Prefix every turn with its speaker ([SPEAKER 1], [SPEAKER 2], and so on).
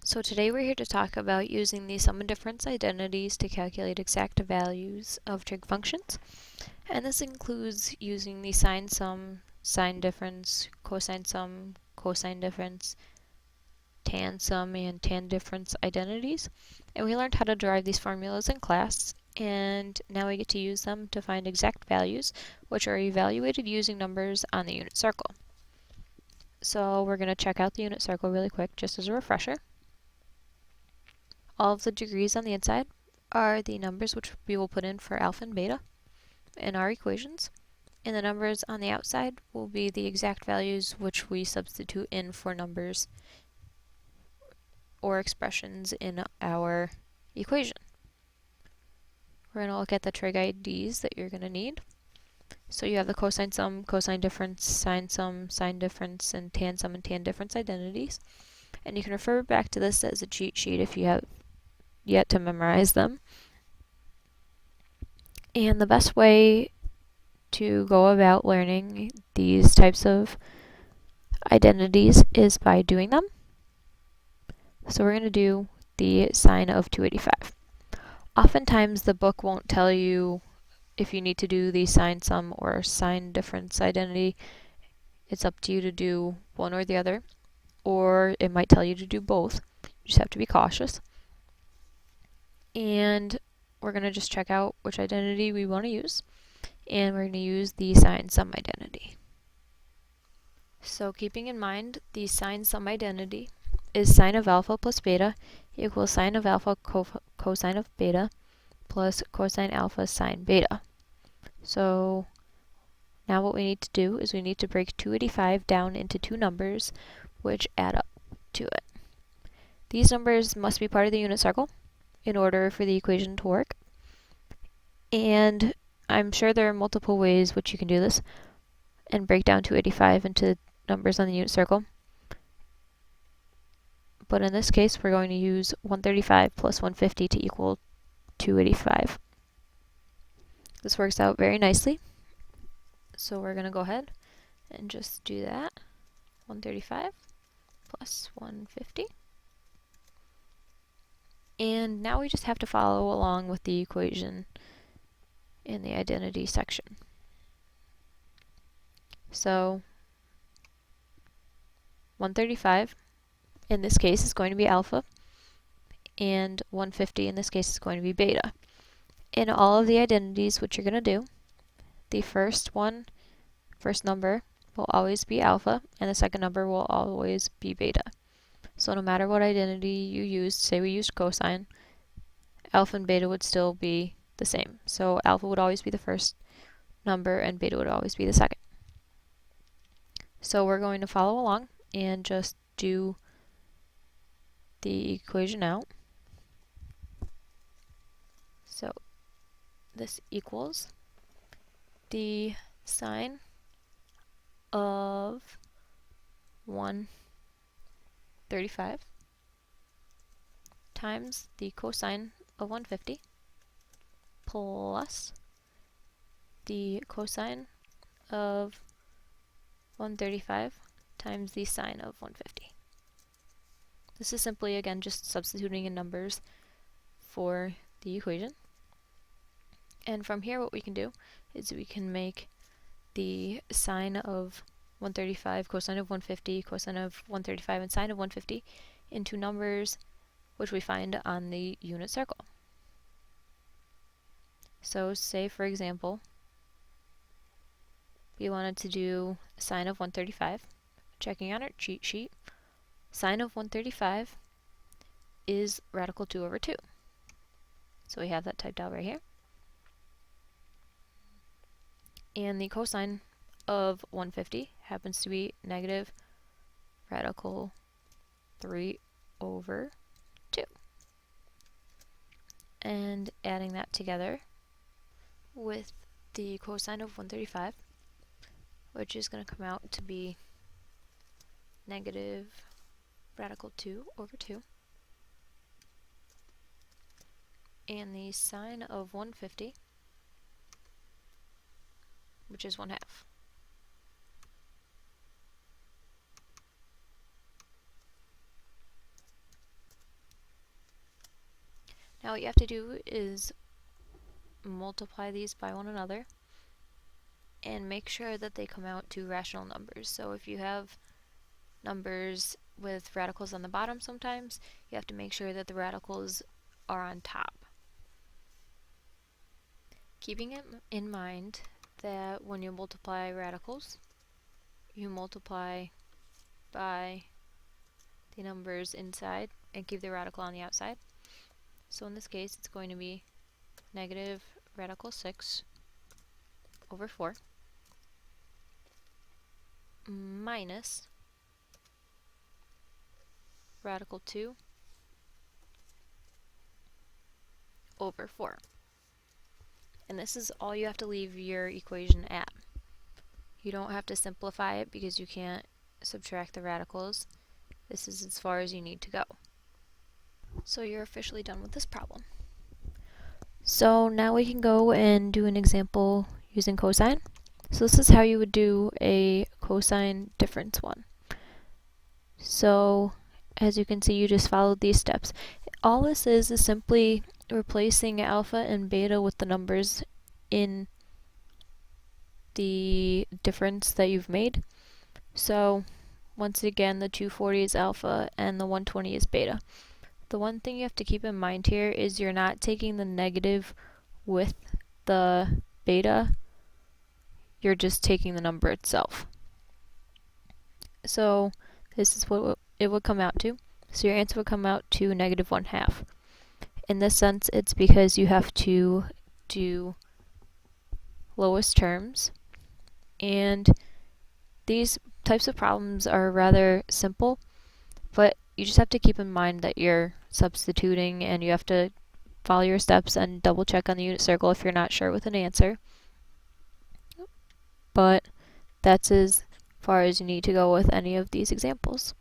[SPEAKER 1] So today we're here to talk about using the sum and difference identities to calculate exact values of trig functions. And this includes using the sine sum, sine difference, cosine sum, cosine difference, tan sum, and tan difference identities. And we learned how to derive these formulas in class, and now we get to use them to find exact values, which are evaluated using numbers on the unit circle. So we're going to check out the unit circle really quick just as a refresher. All of the degrees on the inside are the numbers which we will put in for alpha and beta in our equations, and the numbers on the outside will be the exact values which we substitute in for numbers or expressions in our equation. We're going to look at the trig IDs that you're going to need. So you have the cosine sum, cosine difference, sine sum, sine difference, and tan difference identities. And you can refer back to this as a cheat sheet if you have yet to memorize them. And the best way to go about learning these types of identities is by doing them. So we're going to do the sine of 285. Oftentimes the book won't tell you if you need to do the sine sum or sine difference identity. It's up to you to do one or the other, or it might tell you to do both. You just have to be cautious. And we're going to just check out which identity we want to use, and we're going to use the sine sum identity. So keeping in mind the sine sum identity is sine of alpha plus beta equals sine of alpha cosine of beta plus cosine alpha sine beta. So now what we need to do is we need to break 285 down into two numbers which add up to it. These numbers must be part of the unit circle in order for the equation to work. And I'm sure there are multiple ways which you can do this and break down 285 into numbers on the unit circle. But in this case, we're going to use 135 plus 150 to equal 285. This works out very nicely. So we're going to go ahead and just do that. 135 plus 150. And now we just have to follow along with the equation in the identity section. So 135 in this case is going to be alpha, and 150 in this case is going to be beta. In all of the identities which you're going to do, the first number will always be alpha, and the second number will always be beta. So no matter what identity you used, say we used cosine, alpha and beta would still be the same. So alpha would always be the first number and beta would always be the second. So we're going to follow along and just do the equation out. So this equals the sine of 135 times the cosine of 150 plus the cosine of 135 times the sine of 150. This is simply, again, just substituting in numbers for the equation. And from here what we can do is we can make the sine of 135, cosine of 150, cosine of 135, and sine of 150 into numbers which we find on the unit circle. So say, for example, we wanted to do sine of 135. Checking on our cheat sheet, sine of 135 is radical 2 over 2. So we have that typed out right here. And the cosine of 150 happens to be negative radical 3 over 2. And adding that together with the cosine of 135, which is going to come out to be negative radical 2 over 2. And the sine of 150, which is 1/2. Now what you have to do is multiply these by one another and make sure that they come out to rational numbers. So if you have numbers with radicals on the bottom sometimes, you have to make sure that the radicals are on top. Keeping it in mind that when you multiply radicals, you multiply by the numbers inside and keep the radical on the outside. So in this case, it's going to be negative radical 6 over 4 minus radical 2 over 4. And this is all you have to leave your equation at. You don't have to simplify it because you can't subtract the radicals. This is as far as you need to go. So you're officially done with this problem. So now we can go and do an example using cosine. So this is how you would do a cosine difference one. So as you can see, you just followed these steps. All this is simply replacing alpha and beta with the numbers in the difference that you've made. So once again, the 240 is alpha and the 120 is beta. The one thing you have to keep in mind here is you're not taking the negative with the beta, you're just taking the number itself. So this is what it would come out to. So your answer would come out to negative 1/2. In this sense, it's because you have to do lowest terms, and these types of problems are rather simple, but you just have to keep in mind that you're substituting and you have to follow your steps and double check on the unit circle if you're not sure with an answer. But that's as far as you need to go with any of these examples.